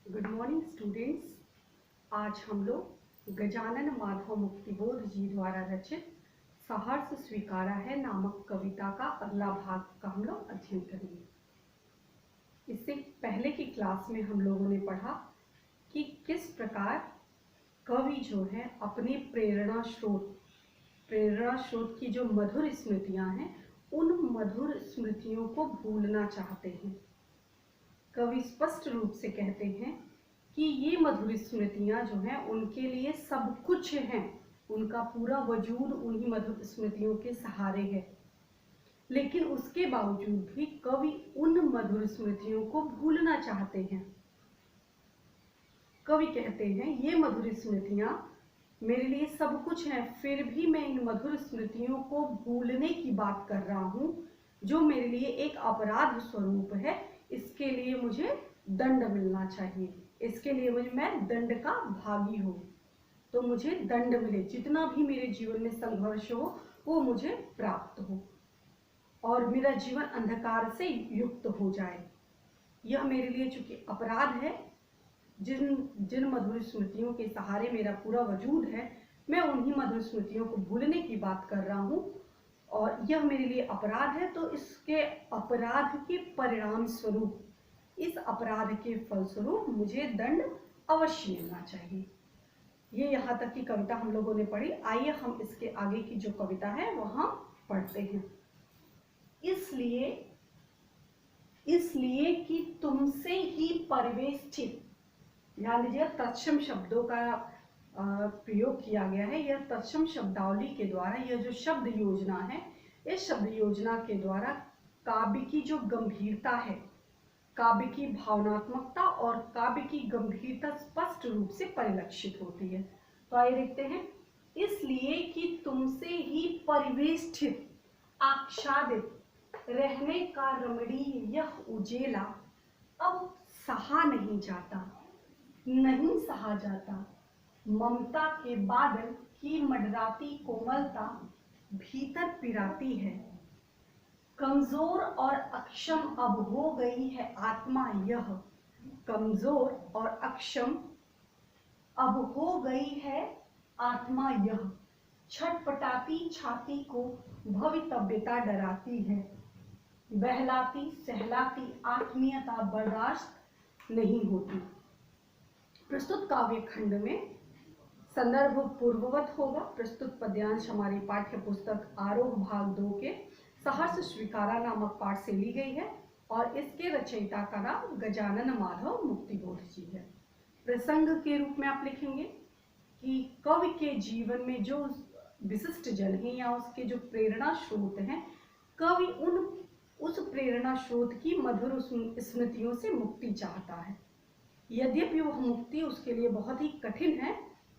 Good morning students. आज हम लोग गजानन माधव मुक्तिबोध जी द्वारा रचित सहर्ष स्वीकारा है नामक कविता का अगला भाग का हम लोग अध्ययन करेंगे। इससे पहले की क्लास में हम लोगों ने पढ़ा कि किस प्रकार कवि जो है अपने प्रेरणा स्रोत की जो मधुर स्मृतियां हैं उन मधुर स्मृतियों को भूलना चाहते हैं। कवि स्पष्ट रूप से कहते हैं कि ये मधुर स्मृतियां जो हैं उनके लिए सब कुछ हैं, उनका पूरा वजूद उन्हीं मधुर स्मृतियों के सहारे है। लेकिन उसके बावजूद भी कवि उन मधुर स्मृतियों को भूलना चाहते हैं। कवि कहते हैं ये मधुर स्मृतियां मेरे लिए सब कुछ है, फिर भी मैं इन मधुर स्मृतियों को भूलने की बात कर रहा हूं, जो मेरे लिए एक अपराध स्वरूप है। इसके लिए मुझे दंड मिलना चाहिए, इसके लिए मैं दंड का भागी हूँ, तो मुझे दंड मिले, जितना भी मेरे जीवन में संघर्ष हो वो मुझे प्राप्त हो और मेरा जीवन अंधकार से युक्त हो जाए। यह मेरे लिए चूंकि अपराध है, जिन मधुर स्मृतियों के सहारे मेरा पूरा वजूद है, मैं उन्हीं मधुर स्मृतियों को भूलने की बात कर रहा हूँ और यह मेरे लिए अपराध है। तो इसके अपराध के परिणाम स्वरूप, इस अपराध के फलस्वरूप मुझे दंड अवश्य मिलना चाहिए। ये यहाँ तक की कविता हम लोगों ने पढ़ी। आइए हम इसके आगे की जो कविता है वहां पढ़ते हैं। इसलिए कि तुमसे ही परिवेष्टित, ध्यान दीजिए तत्सम शब्दों का प्रयोग किया गया है। यह तत्सम शब्दावली के द्वारा, यह जो शब्द योजना है, इस शब्द योजना के द्वारा काव्य की जो गंभीरता है, काव्य की भावनात्मकता और काव्य की गंभीरता स्पष्ट रूप से परिलक्षित होती है। तो आइए देखते हैं। इसलिए कि तुमसे ही परिवेष्टित, आच्छादित रहने का रमणीय यह उजेला अब सहा नहीं जाता, नहीं सहा जाता। ममता के बादल की मंडराती कोमलता भीतर पिराती है। कमजोर और अक्षम अब हो गई है आत्मा यह, कमजोर और अक्षम अब हो गई है आत्मा यह। छटपटाती छाती को भवितव्यता डराती है, बहलाती सहलाती आत्मीयता बर्दाश्त नहीं होती। प्रस्तुत काव्य खंड में संदर्भ पूर्ववत होगा। प्रस्तुत पद्यांश हमारी पाठ्य पुस्तक आरोह भाग 2 के सहर्ष स्वीकारा नामक पाठ से ली गई है और इसके रचयिता का नाम गजानन माधव मुक्तिबोध जी है। प्रसंग के रूप में आप लिखेंगे कि कवि के जीवन में जो विशिष्ट जन है या उसके जो प्रेरणा स्रोत हैं, कवि उस प्रेरणा स्रोत की मधुर स्मृतियों से मुक्ति चाहता है। यद्यपि वह मुक्ति उसके लिए बहुत ही कठिन है,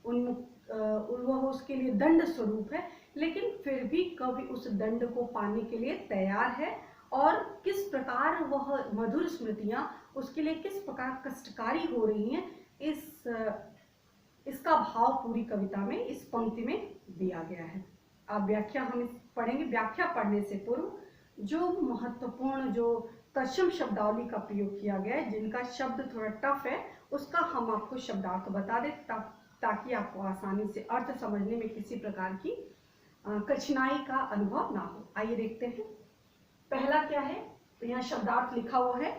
वह उसके लिए दंड स्वरूप है, लेकिन फिर भी कवि उस दंड को पाने के लिए तैयार है। और किस प्रकार वह मधुर स्मृतियां उसके लिए किस प्रकार कष्टकारी हो रही हैं, इसका भाव पूरी कविता में इस पंक्ति में दिया गया है। अब व्याख्या हम पढ़ेंगे। व्याख्या पढ़ने से पूर्व जो महत्वपूर्ण जो तत्सम शब्दावली का प्रयोग किया गया है, जिनका शब्द थोड़ा टफ है, उसका हम आपको शब्दार्थ बता दें ताकि आपको आसानी से अर्थ समझने में किसी प्रकार की कठिनाई का अनुभव ना हो। आइए देखते हैं। पहला क्या है, तो यहाँ शब्दार्थ लिखा हुआ है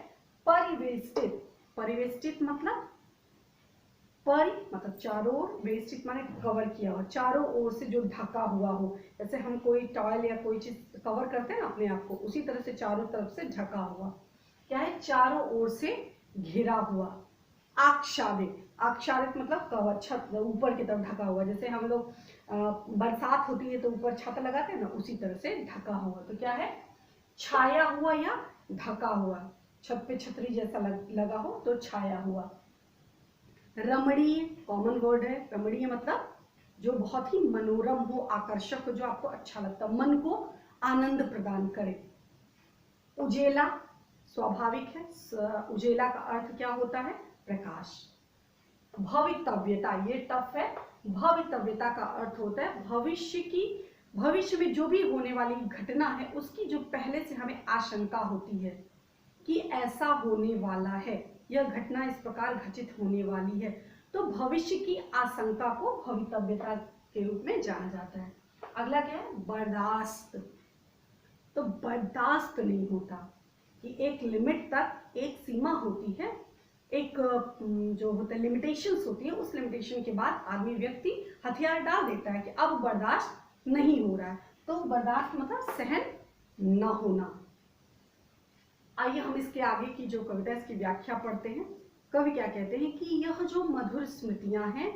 परिवेष्टित। परिवेष्टित मतलब मतलब चारों ओर, वेष्टित माने कवर किया हुआ, चारों ओर से जो ढका हुआ हो। जैसे हम कोई टॉयल या कोई चीज कवर करते हैं ना अपने आप को, उसी तरह से चारों तरफ से ढका हुआ। क्या है, चारों ओर से घिरा हुआ। आच्छादित, आच्छादित मतलब कवर, छत ऊपर की तरफ ढका हुआ। जैसे हम लोग बरसात होती है तो ऊपर छत लगाते हैं ना, उसी तरह से ढका हुआ। तो क्या है, छाया हुआ या ढका हुआ। छत पे छतरी जैसा लगा हो तो छाया हुआ। रमणीय कॉमन वर्ड है। रमणीय मतलब जो बहुत ही मनोरम हो, आकर्षक हो, जो आपको अच्छा लगता, मन को आनंद प्रदान करे। उजेला स्वाभाविक है, उजेला का अर्थ क्या होता है, प्रकाश। भवितव्यता, ये टफ है। भवितव्यता का अर्थ होता है भविष्य में जो भी होने वाली घटना है उसकी जो पहले से हमें आशंका होती है कि ऐसा होने वाला है, यह घटना इस प्रकार घटित होने वाली है। तो भविष्य की आशंका को भवितव्यता के रूप में जाना जाता है। अगला क्या है? बर्दाश्त। तो बर्दाश्त नहीं होता कि एक लिमिट तक एक सीमा होती है, एक जो होता है लिमिटेशंस होती है, उस लिमिटेशन के बाद आदमी व्यक्ति हथियार डाल देता है कि अब बर्दाश्त नहीं हो रहा है। तो बर्दाश्त मतलब सहन न होना। आइए हम इसके आगे की जो कविता है इसकी व्याख्या पढ़ते हैं। कवि क्या कहते हैं कि यह जो मधुर स्मृतियां हैं,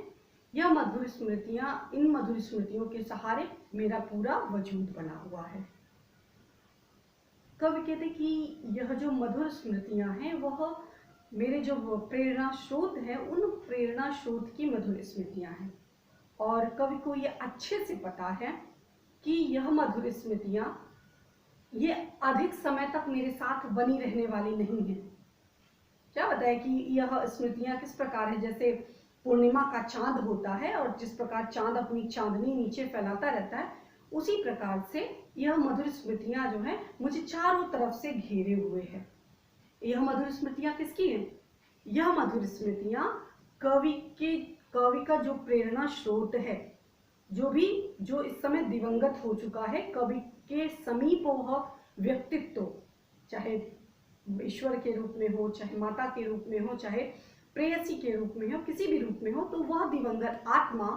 यह मधुर स्मृतियां, इन मधुर स्मृतियों के सहारे मेरा पूरा वजूद बना हुआ है। कवि कहते हैं कि यह जो मधुर स्मृतियां हैं वह मेरे जो प्रेरणा स्रोत है, उन प्रेरणा स्रोत की मधुर स्मृतियां हैं। और कवि को ये अच्छे से पता है कि यह मधुर स्मृतियां ये अधिक समय तक मेरे साथ बनी रहने वाली नहीं है। क्या बताया कि यह स्मृतियां किस प्रकार है? जैसे पूर्णिमा का चांद होता है और जिस प्रकार चांद अपनी चांदनी नीचे फैलाता रहता है, उसी प्रकार से यह मधुर स्मृतियां जो है मुझे चारों तरफ से घेरे हुए है। यह मधुर स्मृतियां किसकी है? यह मधुर स्मृतियां कवि का जो प्रेरणा स्रोत है, जो इस समय दिवंगत हो चुका है, कवि के समीप वह व्यक्तित्व, चाहे ईश्वर के रूप में हो, चाहे माता के रूप में हो, चाहे प्रेयसी के रूप में हो, किसी भी रूप में हो, तो वह दिवंगत आत्मा,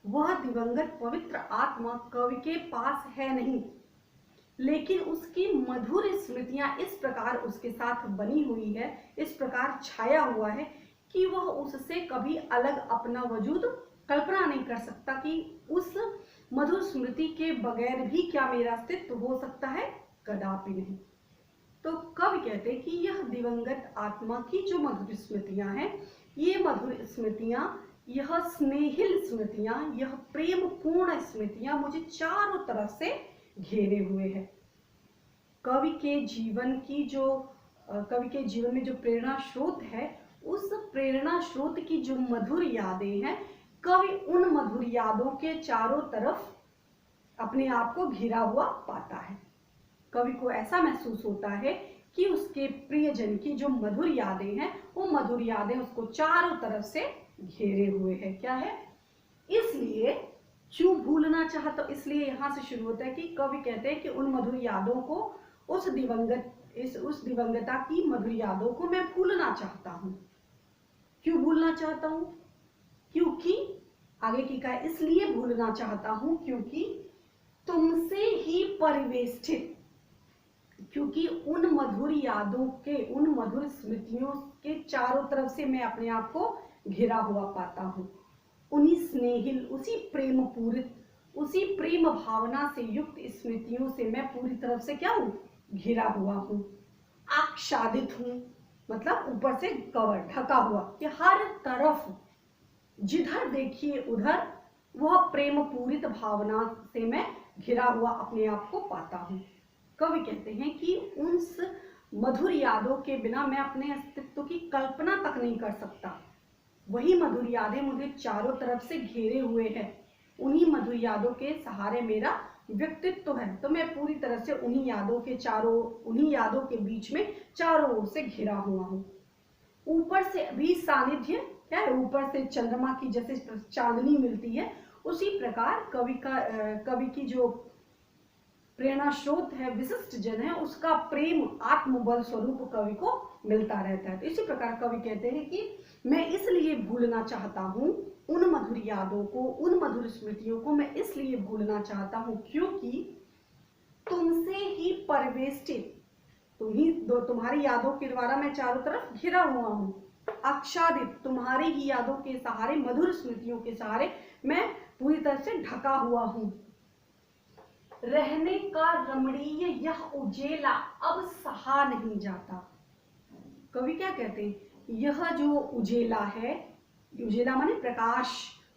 वह दिवंगत पवित्र आत्मा कवि के पास है नहीं, लेकिन उसकी मधुर स्मृतियां इस प्रकार उसके साथ बनी हुई है, इस प्रकार छाया हुआ है कि वह उससे कभी अलग अपना वजूद कल्पना नहीं कर सकता कि उस मधुर स्मृति के बगैर भी क्या मेरा अस्तित्व हो सकता है? कदापि नहीं। तो कवि कहते हैं कि यह दिवंगत आत्मा की जो मधुर स्मृतियां हैं, ये मधुर स्मृतियां, यह स्नेहिल स्मृतियां, यह प्रेम पूर्ण स्मृतियां मुझे चारों तरफ से घेरे हुए हैं। कवि के जीवन में जो प्रेरणा स्रोत है, उस प्रेरणा स्रोत की जो मधुर यादें हैं, कवि उन मधुर यादों के चारों तरफ अपने आप को घिरा हुआ पाता है। कवि को ऐसा महसूस होता है कि उसके प्रियजन की जो मधुर यादें हैं, वो मधुर यादें उसको चारों तरफ से घेरे हुए हैं। क्या है? इसलिए क्यों भूलना चाहता? इसलिए यहां से शुरू होता है कि कवि कहते हैं कि उन मधुर यादों को, उस दिवंगता की मधुर यादों को मैं भूलना चाहता हूं। क्यों भूलना चाहता हूं? क्योंकि आगे की कहा, इसलिए भूलना चाहता हूं क्योंकि तुमसे ही परिवेष्टित, क्योंकि उन मधुर यादों के, उन मधुर स्मृतियों के चारों तरफ से मैं अपने आप को घिरा हुआ पाता हूं। उन्हीं स्नेहिल, उसी प्रेम पूरित, उसी प्रेम भावना से युक्त स्मृतियों से मैं पूरी तरफ से क्या हूं? घिरा हुआ हूं, आच्छादित हूं, मतलब ऊपर से कवर, ढका हुआ, कि हर तरफ जिधर देखिए उधर वह प्रेम पूरित भावना से मैं घिरा हुआ अपने आप को पाता हूं। कवि कहते हैं कि उन मधुर यादों के बिना मैं अपने अस्तित्व की कल्पना तक नहीं कर सकता। वही मधुर यादें मुझे चारों तरफ से घेरे हुए हैं, उन्हीं मधुर यादों के सहारे मेरा व्यक्तित्व है। तो मैं पूरी तरह से उन्हीं यादों के बीच में चारों ओर से घिरा हुआ हूँ। ऊपर से भी सानिध्य क्या है? ऊपर से चंद्रमा की जैसे चांदनी मिलती है, उसी प्रकार कवि की जो प्रेरणा स्रोत है, विशिष्ट जन है, उसका प्रेम आत्मबल स्वरूप कवि को मिलता रहता है। तो इसी प्रकार कवि कहते हैं कि मैं इसलिए भूलना चाहता हूं उन मधुर यादों को, उन मधुर स्मृतियों को मैं इसलिए भूलना चाहता हूं क्योंकि तुमसे ही परिवेष्टित, तुम्हारी यादों के द्वारा मैं चारों तरफ घिरा हुआ हूं, आच्छादित, तुम्हारी ही यादों के सहारे, मधुर स्मृतियों के सहारे मैं पूरी तरह से ढका हुआ हूं। रहने का रमणीय यह उजेला अब सहा नहीं जाता। कवि क्या कहते हैं? यह जो उजेला है, उजेला माने प्रकाश,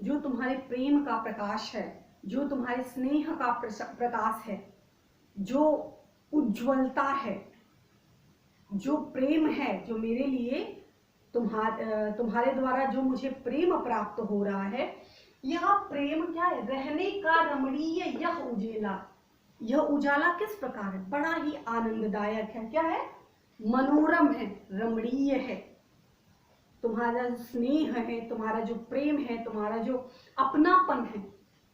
जो तुम्हारे प्रेम का प्रकाश है, जो तुम्हारे स्नेह का प्रकाश है, जो उज्ज्वलता है, जो प्रेम है, जो मेरे लिए तुम्हारे द्वारा जो मुझे प्रेम प्राप्त हो रहा है, यह प्रेम क्या है? रहने का रमणीय यह उजेला, यह उजाला किस प्रकार है? बड़ा ही आनंददायक है। क्या है? मनोरम है, रमणीय है, तुम्हारा जो स्नेह है, तुम्हारा जो प्रेम है, तुम्हारा जो अपनापन है,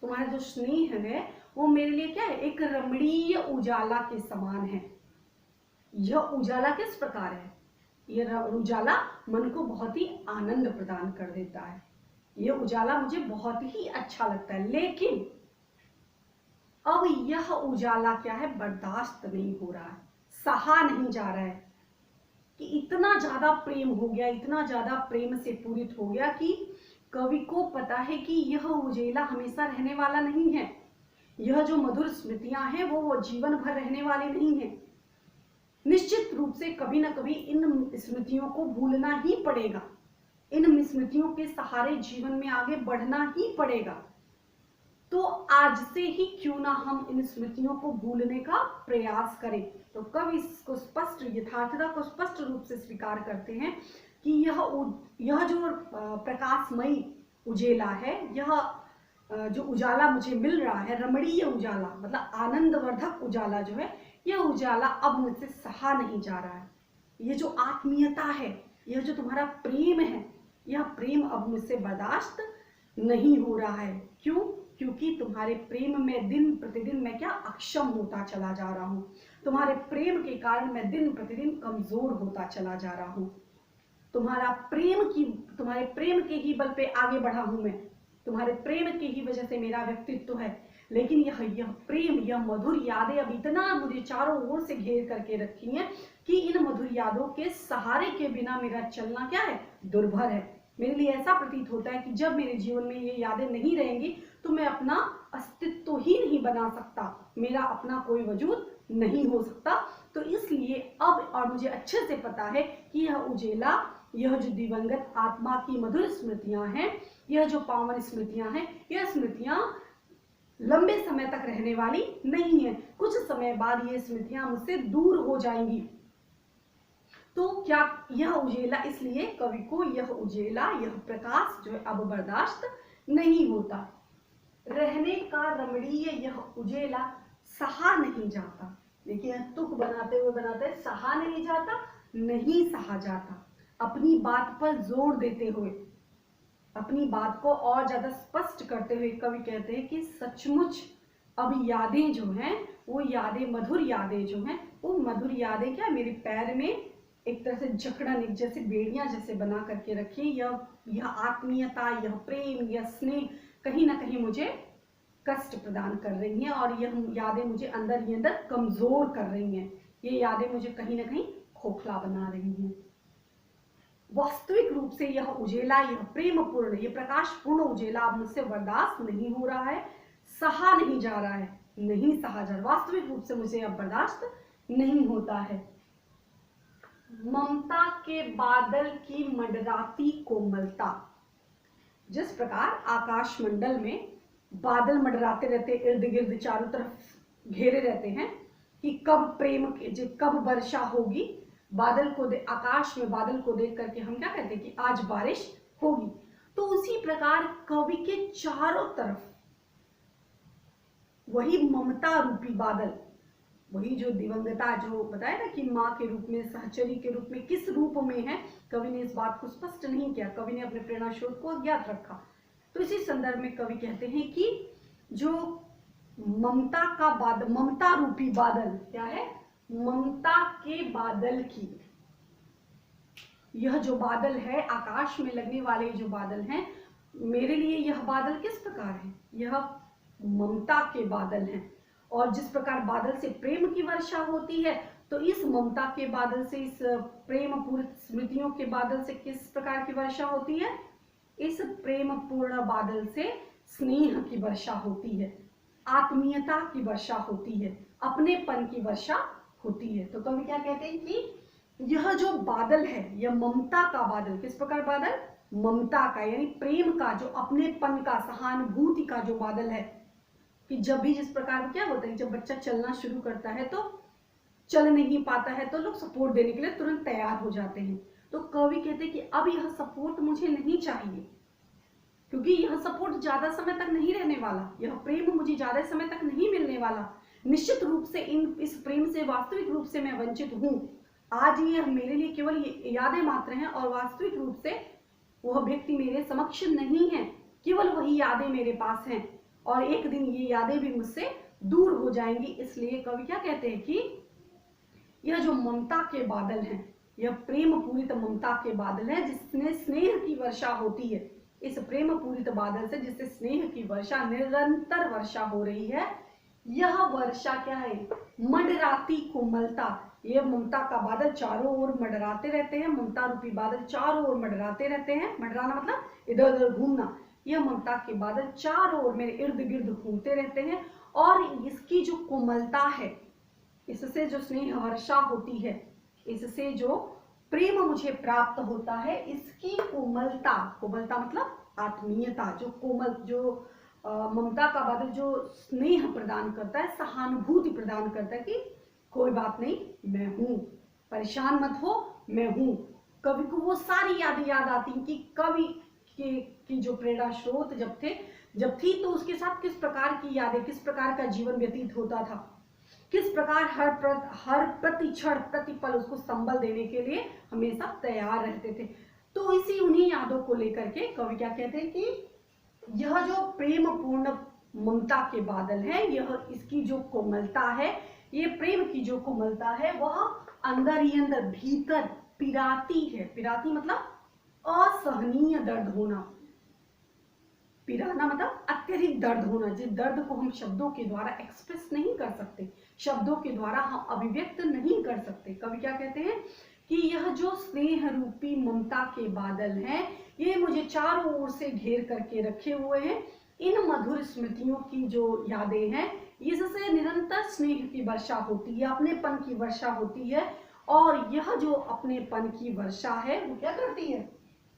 तुम्हारा जो स्नेह है, वो मेरे लिए क्या है, एक रमणीय उजाला के समान है। यह उजाला किस प्रकार है? यह उजाला मन को बहुत ही आनंद प्रदान कर देता है। यह उजाला मुझे बहुत ही अच्छा लगता है, लेकिन अब यह उजाला क्या है, बर्दाश्त नहीं हो रहा है, सहा नहीं जा रहा है कि इतना ज्यादा प्रेम हो गया, इतना ज्यादा प्रेम से पूरित हो गया कि कवि को पता है कि यह उजेला हमेशा रहने वाला नहीं है। यह जो मधुर स्मृतियां हैं वो जीवन भर रहने वाली नहीं है। निश्चित रूप से कभी ना कभी इन स्मृतियों को भूलना ही पड़ेगा, इन स्मृतियों के सहारे जीवन में आगे बढ़ना ही पड़ेगा। तो आज से ही क्यों ना हम इन स्मृतियों को भूलने का प्रयास करें। तो कवि इसको स्पष्ट, यथार्थता को स्पष्ट रूप से स्वीकार करते हैं कि यह जो प्रकाशमयी उजेला है, यह जो उजाला मुझे मिल रहा है, रमणीय उजाला मतलब आनंदवर्धक उजाला जो है, यह उजाला अब मुझसे सहा नहीं जा रहा है। ये जो आत्मीयता है, यह जो तुम्हारा प्रेम है, यह प्रेम अब मुझसे बर्दाश्त नहीं हो रहा है। क्यों? क्योंकि तुम्हारे प्रेम में दिन प्रतिदिन मैं क्या, अक्षम होता चला जा रहा हूँ। तुम्हारे प्रेम के कारण मैं दिन प्रतिदिन कमजोर होता चला जा रहा हूँ। तुम्हारे प्रेम के ही बल पे आगे बढ़ा हूं मैं, तुम्हारे प्रेम के ही वजह से मेरा व्यक्तित्व है। लेकिन यह प्रेम, यह मधुर यादें अब इतना मुझे चारों ओर से घेर करके रखी हैं कि इन मधुर यादों के सहारे के बिना मेरा चलना क्या है, दुर्भर है। मेरे लिए ऐसा प्रतीत होता है कि जब मेरे जीवन में ये यादें नहीं रहेंगी तो मैं अपना अस्तित्व ही नहीं बना सकता, मेरा अपना कोई वजूद नहीं हो सकता। तो इसलिए अब, और मुझे अच्छे से पता है कि यह उजेला, यह जो दिवंगत आत्मा की मधुर स्मृतियां हैं, यह जो पावन स्मृतियां हैं, यह स्मृतियां लंबे समय तक रहने वाली नहीं है। कुछ समय बाद ये स्मृतियां मुझसे दूर हो जाएंगी। तो क्या यह उजेला, इसलिए कवि को यह उजेला, यह प्रकाश जो है अब बर्दाश्त नहीं होता। रहने का रमणीय यह उजेला सहा नहीं जाता। देखिए तुक बनाते सहा नहीं जाता, नहीं सहा जाता। अपनी बात पर जोर देते हुए, अपनी बात को और ज्यादा स्पष्ट करते हुए कवि कहते हैं कि सचमुच अब यादें जो हैं, वो यादें, मधुर यादें जो हैं, वो मधुर यादें क्या मेरे पैर में एक तरह से जकड़न, एक जैसे बेड़ियां जैसे बना करके रखी। यह आत्मीयता, यह प्रेम, यह स्नेह कहीं ना कहीं मुझे कष्ट प्रदान कर रही हैं, और यह यादें मुझे अंदर ही अंदर कमजोर कर रही हैं। ये यादें मुझे कहीं ना कहीं खोखला बना रही हैं। वास्तविक रूप से यह उजेला, यह प्रेमपूर्ण, यह प्रकाशपूर्ण उजेला अब मुझसे बर्दाश्त नहीं हो रहा है, सहा नहीं जा रहा है, नहीं सहा जा रहा, वास्तविक रूप से मुझे अब बर्दाश्त नहीं होता है। ममता के बादल की मंडराती कोमलता। जिस प्रकार आकाश मंडल में बादल मंडराते रहते, इर्द गिर्द चारों तरफ घेरे रहते हैं कि कब प्रेम, कब वर्षा होगी, बादल को आकाश में बादल को देख करके हम क्या कहते हैं कि आज बारिश होगी। तो उसी प्रकार कवि के चारों तरफ वही ममता रूपी बादल, वही जो दिवंगता, जो बताया ना कि माँ के रूप में, सहचरी के रूप में, किस रूप में है, कवि ने इस बात को स्पष्ट नहीं किया, कवि ने अपने प्रेरणा स्रोत को अज्ञात रखा। तो इसी संदर्भ में कवि कहते हैं कि जो ममता का बादल, ममता रूपी बादल क्या है, ममता के बादल की, यह जो बादल है, आकाश में लगने वाले जो बादल हैं, मेरे लिए यह बादल किस प्रकार है, यह ममता के बादल हैं। और जिस प्रकार बादल से प्रेम की वर्षा होती है, तो इस ममता के बादल से, इस प्रेम पूर्ण स्मृतियों के बादल से किस प्रकार की वर्षा होती है, इस प्रेम पूर्ण बादल से स्नेह की वर्षा होती है, आत्मीयता की वर्षा होती है, अपनेपन की वर्षा होती है। तो कवि क्या कहते हैं कि यह जो बादल है, यह ममता का बादल, किस प्रकार बादल, ममता का, यानी प्रेम का, जो अपनेपन का, सहानुभूति का जो बादल है, कि जब भी जिस प्रकार क्या होता है, जब बच्चा चलना शुरू करता है तो चल नहीं पाता है तो लोग सपोर्ट देने के लिए तुरंत तैयार हो जाते हैं। तो कवि कहते हैं कि अब यह सपोर्ट मुझे नहीं चाहिए, क्योंकि यह सपोर्ट ज्यादा समय तक नहीं रहने वाला, यह प्रेम मुझे ज्यादा समय तक नहीं मिलने वाला। निश्चित रूप से इस प्रेम से वास्तविक रूप से मैं वंचित हूँ। आज यह मेरे लिए केवल यादें मात्र हैं, और वास्तविक रूप से वह व्यक्ति मेरे समक्ष नहीं है, केवल वही यादें मेरे पास हैं और एक दिन ये यादें भी मुझसे दूर हो जाएंगी। इसलिए कवि क्या कहते हैं कि यह जो ममता के बादल हैं, यह प्रेम पूरित ममता के बादल है जिसमें स्नेह की वर्षा होती है। इस प्रेम पूरित बादल से जिससे स्नेह की वर्षा, निरंतर वर्षा हो रही है, यह वर्षा क्या है, मंडराती कोमलता। ये ममता का बादल चारों ओर मंडराते रहते हैं, ममता रूपी बादल चारों ओर मंडराते रहते हैं। मंडराना मतलब इधर उधर घूमना। यह ममता के बादल चारों ओर मेरे इर्द गिर्द घूमते रहते हैं और इसकी जो कोमलता है, इससे जो स्नेह वर्षा होती है, इससे जो प्रेम मुझे प्राप्त होता है, इसकी कोमलता, कोमलता मतलब आत्मीयता, जो कोमल, जो ममता का बादल जो स्नेह प्रदान करता है, सहानुभूति प्रदान करता है कि कोई बात नहीं, मैं हूं, परेशान मत हो, मैं हूं। कवि को वो सारी यादें याद आती कि कवि की जो प्रेरणा स्रोत जब थी तो उसके साथ किस प्रकार की यादें, किस प्रकार का जीवन व्यतीत होता था, किस प्रकार हर प्रति क्षण प्रति पल उसको संबल देने के लिए हमेशा तैयार रहते थे। तो इसी उन्हीं यादों को लेकर के कवि क्या कहते हैं कि यह जो प्रेम पूर्ण ममता के बादल है, यह इसकी जो कोमलता है, ये प्रेम की जो कोमलता है, वह अंदर ही अंदर भीतर पिराती है। पिराती मतलब असहनीय दर्द होना, पिराना मतलब अत्यधिक दर्द होना, जिस दर्द को हम शब्दों के द्वारा एक्सप्रेस नहीं कर सकते, शब्दों के द्वारा हम अभिव्यक्त नहीं कर सकते। कवि क्या कहते हैं कि यह जो स्नेह रूपी ममता के बादल हैं, ये मुझे चारों ओर से घेर करके रखे हुए हैं। इन मधुर स्मृतियों की जो यादें हैं, इससे निरंतर स्नेह की वर्षा होती है, अपनेपन की वर्षा होती है। और यह जो अपनेपन की वर्षा है वो क्या करती है,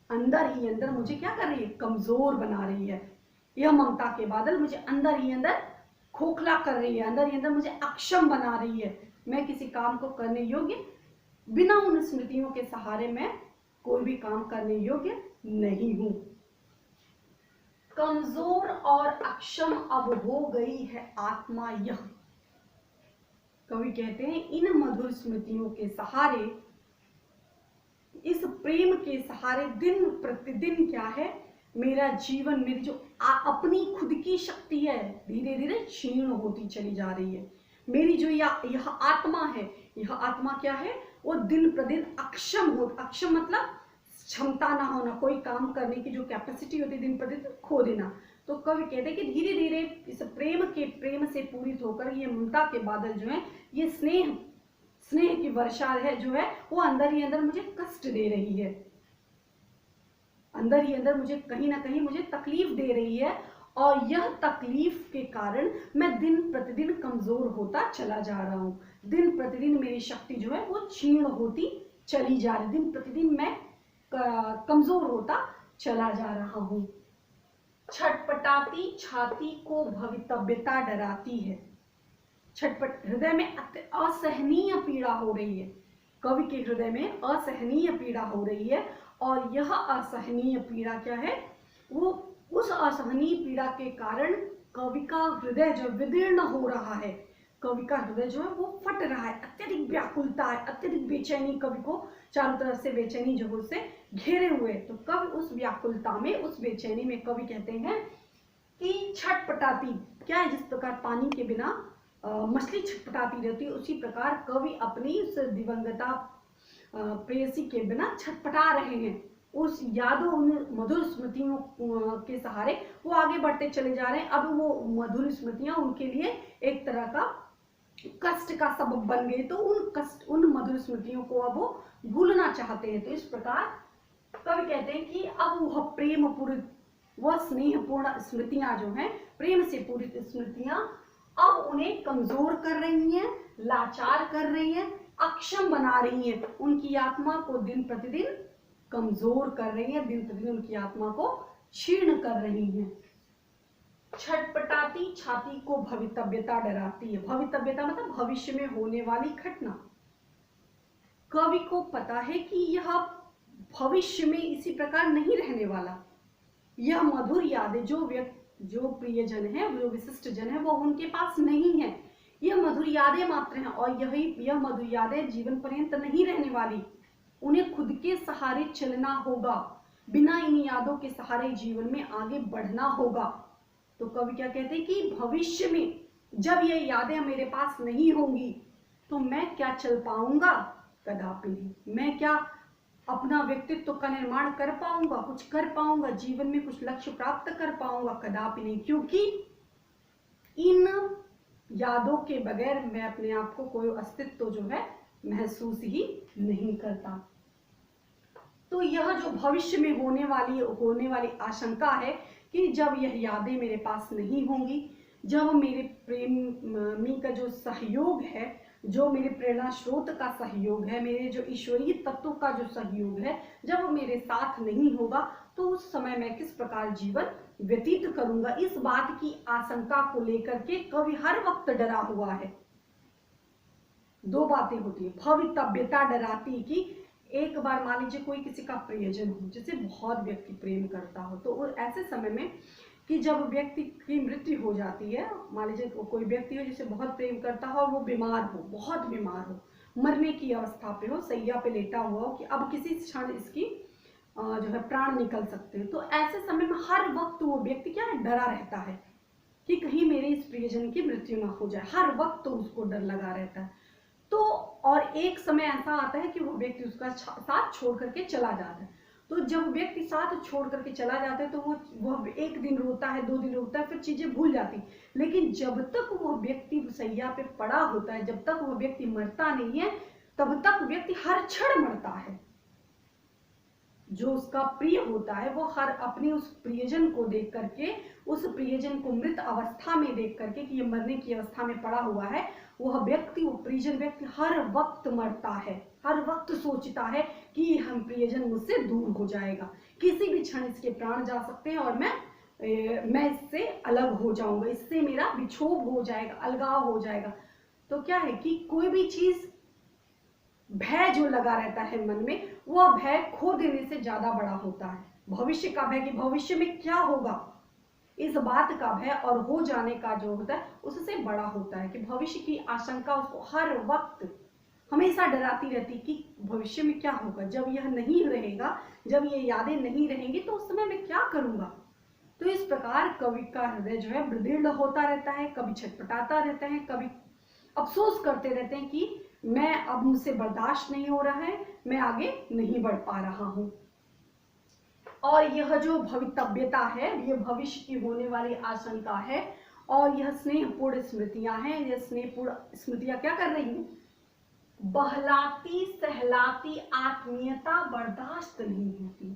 अंदर ही अंदर मुझे क्या कर रही है, कमजोर बना रही है। यह ममता के बादल मुझे अंदर ही अंदर खोखला कर रही है, अंदर ही अंदर मुझे अक्षम बना रही है। मैं किसी काम को करने योग्य, बिना उन स्मृतियों के सहारे मैं कोई भी काम करने योग्य नहीं हूं। कमजोर और अक्षम अब हो गई है आत्मा यह। कवि कहते हैं इन मधुर स्मृतियों के सहारे, इस प्रेम के सहारे दिन प्रतिदिन क्या है, मेरा जीवन, मेरी जो अपनी खुद की शक्ति है, धीरे धीरे क्षीण होती चली जा रही है। मेरी जो यह आत्मा है, यह आत्मा क्या है, वो दिन प्रतिदिन अक्षम हो, अक्षम मतलब क्षमता ना होना, कोई काम करने की जो कैपेसिटी होती है दिन प्रतिदिन खो देना। तो कवि कहते हैं कि धीरे धीरे इस प्रेम से पूरित होकर ये ममता के बादल जो है, ये स्नेह की वर्षा है जो है, वो अंदर ही अंदर मुझे कष्ट दे रही है, अंदर ही अंदर मुझे कहीं ना कहीं मुझे तकलीफ दे रही है। और यह तकलीफ के कारण मैं दिन प्रतिदिन कमजोर होता चला जा रहा हूं। दिन प्रतिदिन मेरी शक्ति जो है वो क्षीण होती चली जा रही, दिन प्रतिदिन मैं कमजोर होता चला जा रहा हूं। छटपटाती छाती को भवितव्यता डराती है। छटपट, हृदय में असहनीय पीड़ा हो रही है, कवि के हृदय में असहनीय पीड़ा हो रही है। और यह असहनीय पीड़ा क्या है, वो उस असहनीय पीड़ा के कारण कवि का हृदय जो विदीर्ण हो रहा है, कवि का हृदय जो है वो फट रहा है, अत्यधिक व्याकुलता है, अत्यधिक बेचैनी, कवि को चारों तरफ से बेचैनी जो उससे घेरे हुए। तो कवि उस व्याकुलता में, उस बेचैनी में कवि कहते हैं कि छटपटाती, क्या है, जिस प्रकार पानी के बिना मछली छटपटाती रहती है, उसी प्रकार कवि अपनी उस दिवंगता प्रेयसी के बिना छटपटा रहे हैं। उस यादों, उन मधुर स्मृतियों के सहारे वो आगे बढ़ते चले जा रहे हैं। अब वो मधुर स्मृतियां उनके लिए एक तरह का कष्ट का सबब बन गई, तो उन मधुर स्मृतियों को अब वो भूलना चाहते हैं। तो इस प्रकार कवि कहते हैं कि अब वह प्रेम पूरित, वह स्नेहपूर्ण स्मृतियां जो हैं, प्रेम से पूरित स्मृतियां अब उन्हें कमजोर कर रही हैं, लाचार कर रही हैं, अक्षम बना रही हैं, उनकी आत्मा को दिन प्रतिदिन कमजोर कर रही हैं, दिन प्रतिदिन उनकी आत्मा को क्षीण कर रही हैं। छटपटाती छाती को भवितव्यता डराती है। भवितव्यता मतलब भविष्य में होने वाली घटना। कवि को पता है कि यह भविष्य में इसी प्रकार नहीं रहने वाला। यह मधुर यादें जो प्रियजन है, जो विशिष्ट जन है, वो उनके पास नहीं है। यह मधुर यादें मात्र हैं और यह मधुर यादें जीवन पर्यंत नहीं रहने वाली। उन्हें खुद के सहारे चलना होगा। बिना इन यादों के सहारे जीवन में आगे बढ़ना होगा। तो कवि क्या कहते हैं कि भविष्य में जब ये यादें मेरे पास नहीं होंगी तो मैं क्या चल पाऊंगा, कदापि नहीं। मैं क्या अपना व्यक्तित्व का निर्माण कर पाऊंगा, कुछ कर पाऊंगा, जीवन में कुछ लक्ष्य प्राप्त कर पाऊंगा, कदापि नहीं। क्योंकि इन यादों के बगैर मैं अपने आप को कोई अस्तित्व जो है महसूस ही नहीं करता। तो यह जो भविष्य में होने वाली आशंका है कि जब यह यादें मेरे पास नहीं होंगी, जब मेरे प्रेमी का जो सहयोग है, जो मेरे प्रेरणा स्रोत का सहयोग है, मेरे जो ईश्वरीय तत्व का जो सहयोग है, जब वो मेरे साथ नहीं होगा तो उस समय मैं किस प्रकार जीवन व्यतीत करूंगा, इस बात की आशंका को लेकर के कवि हर वक्त डरा हुआ है। दो बातें होती है, भवितव्यता डराती कि एक बार मान लीजिए कोई किसी का प्रियजन हो, जिसे बहुत व्यक्ति प्रेम करता हो, तो ऐसे समय में कि जब व्यक्ति की मृत्यु हो जाती है, मान लीजिए कोई व्यक्ति हो जिसे बहुत प्रेम करता हो और वो बीमार हो, बहुत बीमार हो, मरने की अवस्था पे हो, सैया पे लेटा हुआ हो कि अब किसी क्षण इसकी जो है प्राण निकल सकते हैं, तो ऐसे समय में हर वक्त वो व्यक्ति क्या है, डरा रहता है कि कहीं मेरे इस प्रियजन की मृत्यु ना हो जाए। हर वक्त तो उसको डर लगा रहता है। तो और एक समय ऐसा आता है कि वो व्यक्ति उसका साथ छोड़ करके चला जाता है। तो जब व्यक्ति साथ छोड़ करके चला जाता है तो वो एक दिन रोता है, 2 दिन रोता है, फिर चीजें भूल जाती। लेकिन जब तक वो व्यक्ति सैया पे पड़ा होता है, जब तक वो व्यक्ति मरता नहीं है, तब तक व्यक्ति हर क्षण मरता है। जो उसका प्रिय होता है वो हर अपने उस प्रियजन को देख करके, उस प्रियजन को मृत अवस्था में देख करके कि ये मरने की अवस्था में पड़ा हुआ है, वह व्यक्ति, वो प्रियजन व्यक्ति हर वक्त मरता है, हर वक्त सोचता है कि हम प्रियजन मुझसे दूर हो जाएगा, किसी भी क्षण इसके प्राण जा सकते हैं और मैं इससे अलग हो जाऊंगा, इससे मेरा विक्षोभ हो जाएगा, अलगाव हो जाएगा। तो क्या है कि कोई भी चीज, भय जो लगा रहता है मन में, वह भय खो देने से ज्यादा बड़ा होता है। भविष्य का भय कि भविष्य में क्या होगा, इस बात का भय और हो जाने का जो होता है उससे बड़ा होता है कि भविष्य की आशंका उसको हर वक्त हमेशा डराती रहती कि भविष्य में क्या होगा, जब यह नहीं रहेगा, जब ये यादें नहीं रहेंगी तो उस समय मैं क्या करूंगा। तो इस प्रकार कवि का हृदय जो है दृढ़ होता रहता है, कभी छटपटाता रहता है, कभी अफसोस करते रहते हैं कि मैं अब मुझसे बर्दाश्त नहीं हो रहा है, मैं आगे नहीं बढ़ पा रहा हूं। और यह जो भवितव्यता है, यह भविष्य की होने वाली आशंका है, और यह स्नेहपूर्ण स्मृतियां हैं। यह स्नेहपूर्ण स्मृतियां क्या कर रही हैं, बहलाती सहलाती आत्मीयता बर्दाश्त नहीं होती।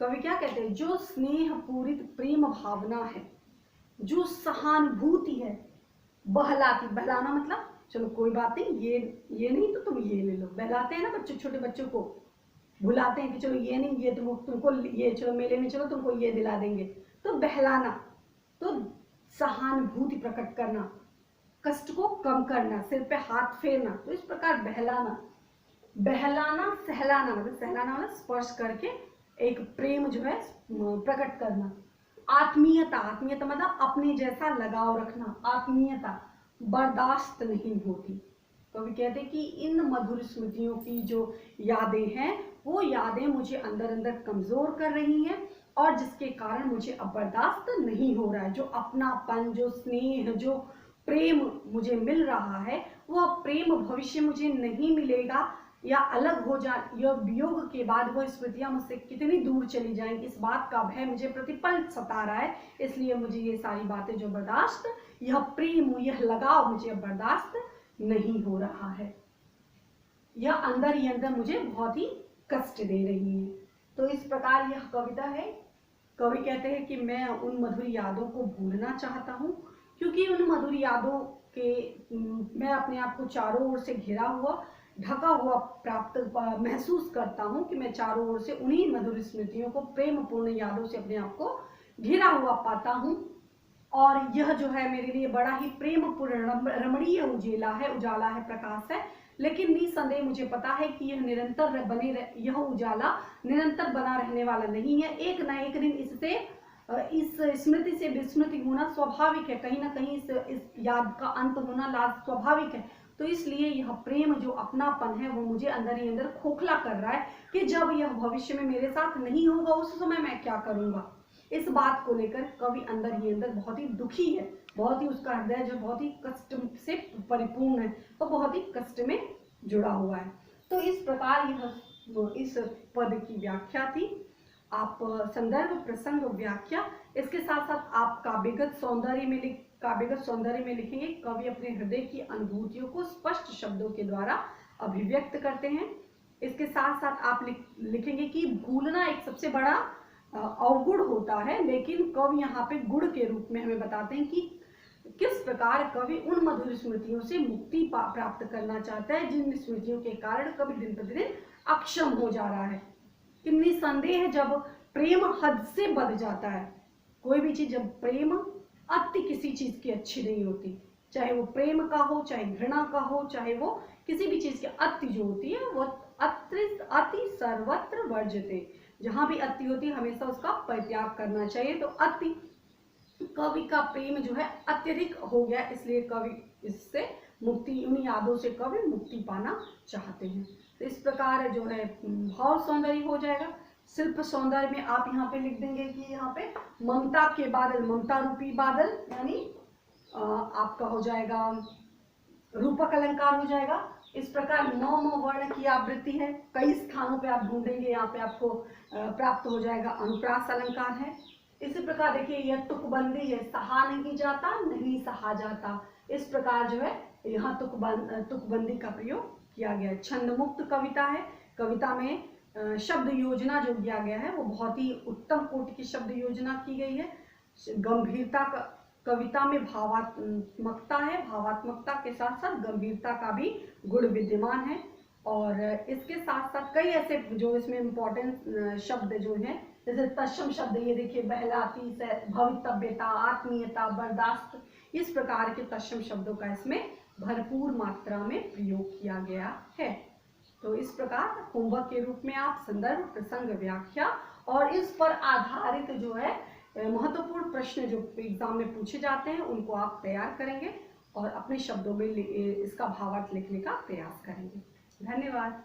कवि क्या कहते हैं, जो स्नेह पूरित प्रेम भावना है, जो सहानुभूति है, बहलाती, बहलाना मतलब चलो कोई बात नहीं, ये नहीं तो तुम ये ले लो, बहलाते हैं ना बच्चे, छोटे बच्चों को बुलाते हैं कि चलो ये नहीं, ये तुमको ये, चलो मेले में चलो तुमको ये दिला देंगे, तो बहलाना, तो सहानुभूति प्रकट करना, कष्ट को कम करना, सिर पे हाथ फेरना, तो इस प्रकार बहलाना। बहलाना सहलाना मतलब, सहलाना मतलब स्पर्श करके एक प्रेम जो है प्रकट करना। आत्मीयता, आत्मीयता मतलब अपने जैसा लगाव रखना, आत्मीयता बर्दाश्त नहीं होती। कवि कहते कि इन मधुर स्मृतियों की जो यादें हैं, वो यादें मुझे अंदर अंदर कमजोर कर रही हैं, और जिसके कारण मुझे अब बर्दाश्त नहीं हो रहा है। जो अपनापन, जो स्नेह, जो प्रेम मुझे मिल रहा है, वह प्रेम भविष्य मुझे नहीं मिलेगा, या अलग हो जा, या वियोग के बाद वह स्मृतियां मुझसे कितनी दूर चली जाएंगी, इस बात का भय मुझे प्रतिपल सता रहा है। इसलिए मुझे ये सारी बातें जो बर्दाश्त, यह प्रेम, यह लगाव मुझे अब बर्दाश्त नहीं हो रहा है, यह अंदर ही अंदर मुझे बहुत ही कष्ट दे रही है। तो इस प्रकार यह कविता है। कवि कहते हैं कि मैं उन मधुर यादों को भूलना चाहता हूँ, क्योंकि उन मधुर यादों के मैं अपने आप को चारों ओर से घिरा हुआ, ढका हुआ प्राप्त महसूस करता हूँ कि मैं चारों ओर से उन्हीं मधुर स्मृतियों को, प्रेम पूर्ण यादों से अपने आप को घिरा हुआ पाता हूँ। और यह जो है मेरे लिए बड़ा ही प्रेम पूर्ण रमणीय उजाला है, प्रकाश है। लेकिन निसंदेह मुझे पता है कि यह निरंतर यह उजाला निरंतर बना रहने वाला नहीं है। एक न एक दिन इससे, इस स्मृति से विस्मृति होना स्वाभाविक है, कहीं ना कहीं इस याद का अंत होना स्वाभाविक है। तो इसलिए यह प्रेम जो अपनापन है वो मुझे अंदर ही अंदर खोखला कर रहा है कि जब यह भविष्य में मेरे साथ नहीं होगा उस समय मैं क्या करूंगा। इस बात को लेकर कवि अंदर ही अंदर बहुत ही दुखी है, बहुत ही उसका हृदय जो बहुत ही कष्ट से परिपूर्ण है, वो बहुत ही कष्ट में जुड़ा हुआ है। तो इस प्रकार यह इस पद की व्याख्या थी। आप संदर्भ प्रसंग व्याख्या, इसके साथ साथ आप काव्यगत सौंदर्य में लिखेंगे। कवि अपने हृदय की अनुभूतियों को स्पष्ट शब्दों के द्वारा अभिव्यक्त करते हैं। इसके साथ साथ आप लिखेंगे कि भूलना एक सबसे बड़ा अवगुण होता है, लेकिन कवि यहाँ पे गुण के रूप में हमें बताते हैं कि किस प्रकार कवि उन मधुर स्मृतियों से मुक्ति प्राप्त करना चाहता है जिन स्मृतियों के कारण कवि दिन प्रतिदिन अक्षम हो जा रहा है। कि निसंदेह जब प्रेम हद से बढ़ जाता है, कोई भी चीज, जब प्रेम अति किसी चीज की अच्छी नहीं होती, चाहे वो प्रेम का हो, चाहे घृणा का हो, चाहे वो किसी भी चीज की अति जो होती है वो अति सर्वत्र वर्जते, जहां भी अति होती है हमेशा उसका परित्याग करना चाहिए। तो अति, कवि का प्रेम जो है अत्यधिक हो गया, इसलिए कवि इससे मुक्ति, उन यादों से कवि मुक्ति पाना चाहते हैं। तो इस प्रकार जो है भाव सौंदर्य हो जाएगा। शिल्प सौंदर्य में आप यहाँ पे लिख देंगे कि यहाँ पे ममता के बादल, ममता रूपी बादल, यानी आपका हो जाएगा रूपक अलंकार हो जाएगा। इस प्रकार 9 वर्ण की आवृत्ति है, कई स्थानों पे आप ढूंढेंगे, यहाँ पे आपको प्राप्त हो जाएगा। अनुप्रास अलंकार है। इसी प्रकार देखिए यह तुकबंदी है, सहा नहीं जाता नहीं सहा जाता, इस प्रकार जो है यहाँ तुकबंदी का प्रयोग किया गया है। छंद मुक्त कविता है, कविता में शब्द योजना जो किया गया है वो बहुत ही उत्तम कोटि की शब्द योजना की गई है। गंभीरता का, कविता में भावात्मकता है, भावात्मकता के साथ साथ गंभीरता का भी गुण विद्यमान है। और इसके साथ साथ कई ऐसे जो इसमें इम्पोर्टेंट शब्द जो हैं, जैसे तत्सम शब्द, ये देखिए बहलाती, भवितव्यता, आत्मीयता, बर्दाश्त, इस प्रकार के तत्सम शब्दों का इसमें भरपूर मात्रा में प्रयोग किया गया है। तो इस प्रकार होमवर्क के रूप में आप संदर्भ प्रसंग व्याख्या और इस पर आधारित जो है महत्वपूर्ण प्रश्न जो एग्जाम में पूछे जाते हैं उनको आप तैयार करेंगे और अपने शब्दों में इसका भावार्थ लिखने का प्रयास करेंगे। धन्यवाद।